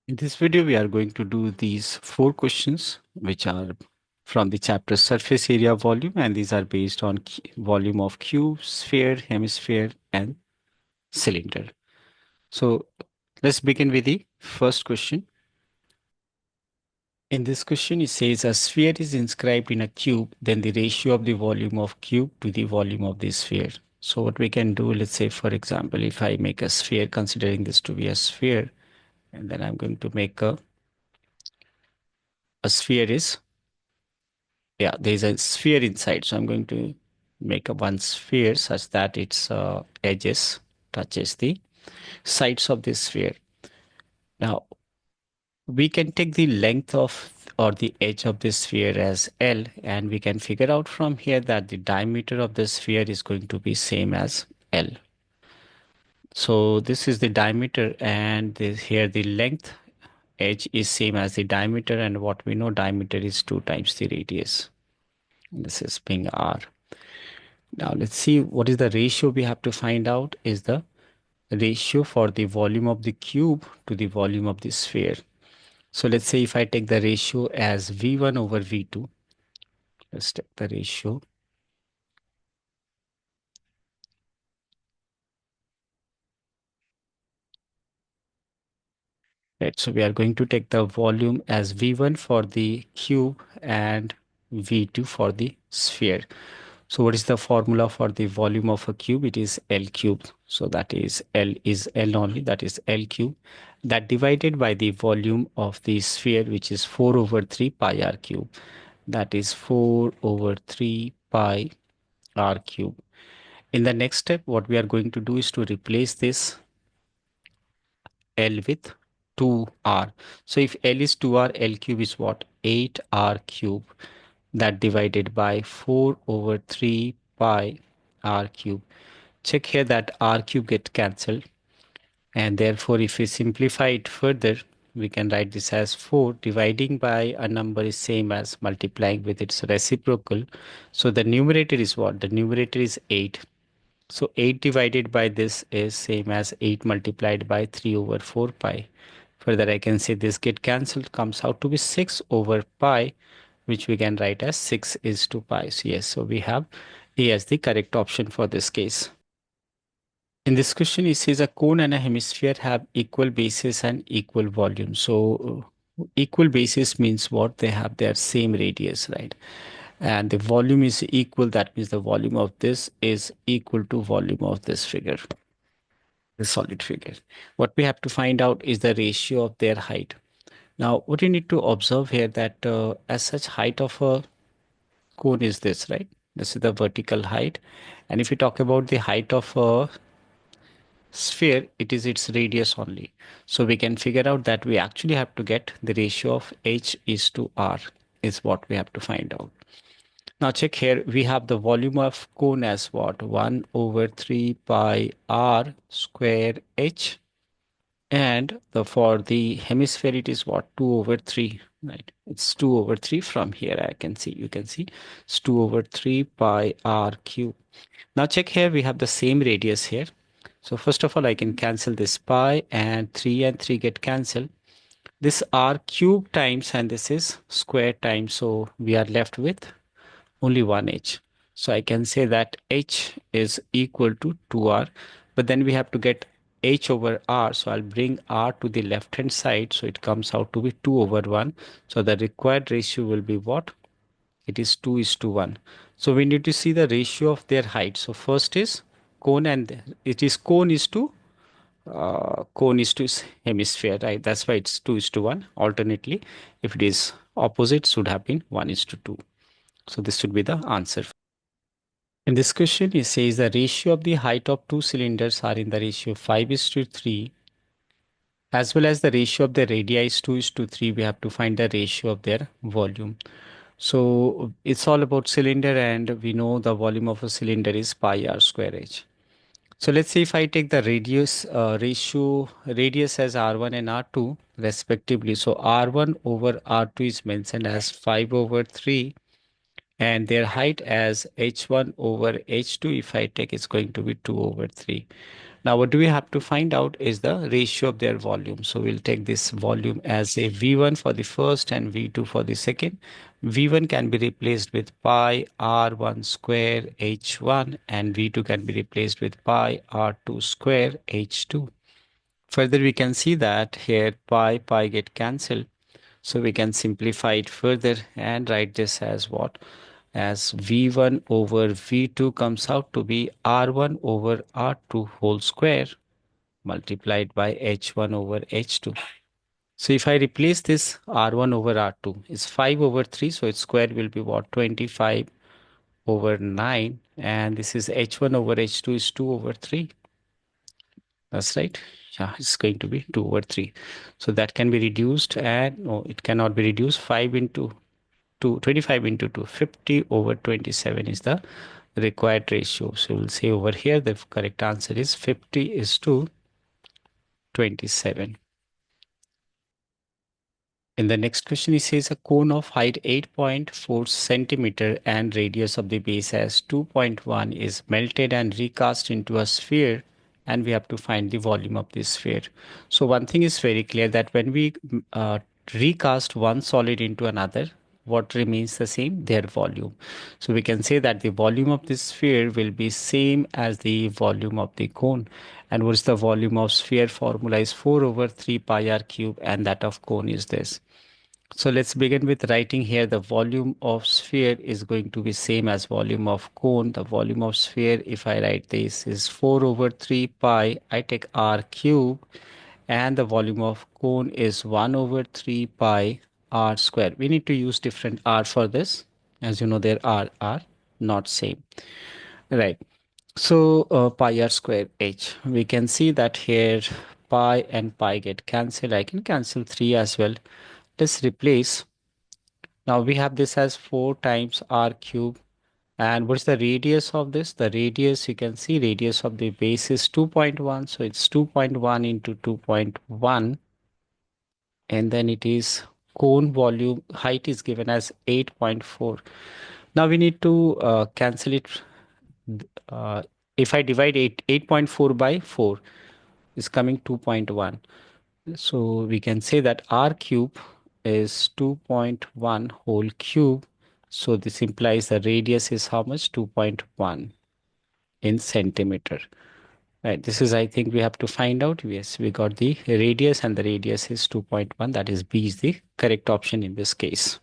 In this video, we are going to do these 4 questions, which are from the chapter surface area volume, and these are based on volume of cube, sphere, hemisphere, and cylinder. So let's begin with the first question. In this question, it says a sphere is inscribed in a cube, then the ratio of the volume of cube to the volume of the sphere. So what we can do, let's say, for example, if I make a sphere, considering this to be a sphere, and then I'm going to make a sphere is, yeah, there's a sphere inside. So I'm going to make a one sphere such that its edges touches the sides of this sphere. Now we can take the length of or the edge of this sphere as L, and we can figure out from here that the diameter of the sphere is going to be same as L. So this is the diameter, and here the length edge is same as the diameter, and what we know diameter is 2 times the radius. And this is being R. Now let's see what is the ratio we have to find out is the ratio for the volume of the cube to the volume of the sphere. So let's say if I take the ratio as V1 over V2, let's take the ratio. Right, so we are going to take the volume as V1 for the cube and V2 for the sphere. So what is the formula for the volume of a cube? It is L cube. So that is L only, that is L cube. That divided by the volume of the sphere, which is 4 over 3 pi r cube. That is 4 over 3 pi r cube. In the next step, what we are going to do is to replace this L with 2r. So if L is 2r, L cube is what? 8r cube. That divided by 4 over 3 pi r cube. Check here that r cube get cancelled, and therefore if we simplify it further, we can write this as 4 dividing by a number is same as multiplying with its reciprocal. So the numerator is what? The numerator is 8. So 8 divided by this is same as 8 multiplied by 3 over 4 pi. Further, I can say this get cancelled, comes out to be 6 over pi, which we can write as 6 is to pi. So yes, so we have A as the correct option for this case. In this question, it says a cone and a hemisphere have equal bases and equal volume. So equal bases means what? They have their same radius, right? And the volume is equal. That means the volume of this is equal to volume of this figure, the solid figure. What we have to find out is the ratio of their height. Now, what you need to observe here that as such height of a cone is this, right? This is the vertical height. And if we talk about the height of a sphere, it is its radius only. So we can figure out that we actually have to get the ratio of h is to r is what we have to find out. Now check here, we have the volume of cone as what? 1 over 3 pi r square h. And for the hemisphere, it is what? 2 over 3, right? It's 2 over 3 from here. I can see, you can see it's 2 over 3 pi r cube. Now check here, we have the same radius here. So first of all, I can cancel this pi, and 3 get cancelled. This r cube times, and this is square times. So we are left with only one h. So I can say that h is equal to 2r, but then we have to get h over r. So I'll bring r to the left hand side. So it comes out to be 2 over 1. So the required ratio will be what? It is 2 is to 1. So we need to see the ratio of their height. So first is cone, and it is cone is to hemisphere, right? That's why it's 2 is to 1. Alternately, if it is opposite, should have been 1 is to 2. So this should be the answer. In this question, it says the ratio of the height of two cylinders are in the ratio 5 is to 3, as well as the ratio of the radii is 2 is to 3. We have to find the ratio of their volume. So it's all about cylinder, and we know the volume of a cylinder is pi r square h. So let's say if I take the radius as r1 and r2 respectively. So r1 over r2 is mentioned as 5 over 3, and their height as h1 over h2, if I take, it's going to be 2 over 3. Now, what do we have to find out is the ratio of their volume. So we'll take this volume as a V1 for the first and V2 for the second. V1 can be replaced with pi R1 square H1 and V2 can be replaced with pi R2 square H2. Further, we can see that here pi get cancelled. So we can simplify it further and write this as what? As V1 over V2 comes out to be R1 over R2 whole square multiplied by H1 over H2. So if I replace this R1 over R2 is 5 over 3. So its square will be what? 25 over 9. And this is H1 over H2 is 2 over 3. That's right. Yeah, it's going to be 2 over 3. So that can be reduced and no, it cannot be reduced. 5 into 2, 25 into 2, 50 over 27 is the required ratio. So we'll say over here the correct answer is 50 is to 27. In the next question, it says a cone of height 8.4 centimeter and radius of the base as 2.1 is melted and recast into a sphere, and we have to find the volume of this sphere. So one thing is very clear that when we recast one solid into another, what remains the same? Their volume. So we can say that the volume of this sphere will be same as the volume of the cone. And what is the volume of sphere? Formula is 4 over 3 pi r cube, and that of cone is this. So let's begin with writing here the volume of sphere is going to be same as volume of cone. The volume of sphere, if I write this, is 4 over 3 pi. I take r cube and the volume of cone is 1 over 3 pi r square. We need to use different r for this. As you know, there are not same. Right. So pi r square h. We can see that here pi and pi get cancelled. I can cancel 3 as well. Let's replace. Now we have this as 4 times r cube. And what's the radius of this? The radius, you can see radius of the base is 2.1. So it's 2.1 into 2.1. And then it is cone volume height is given as 8.4. Now we need to cancel it. Uh, if I divide 8.4 by 4 is coming 2.1. So we can say that r cube is 2.1 whole cube. So this implies the radius is how much? 2.1 in centimeter. Right. This is, I think we have to find out. Yes, we got the radius and the radius is 2.1. That is B is the correct option in this case.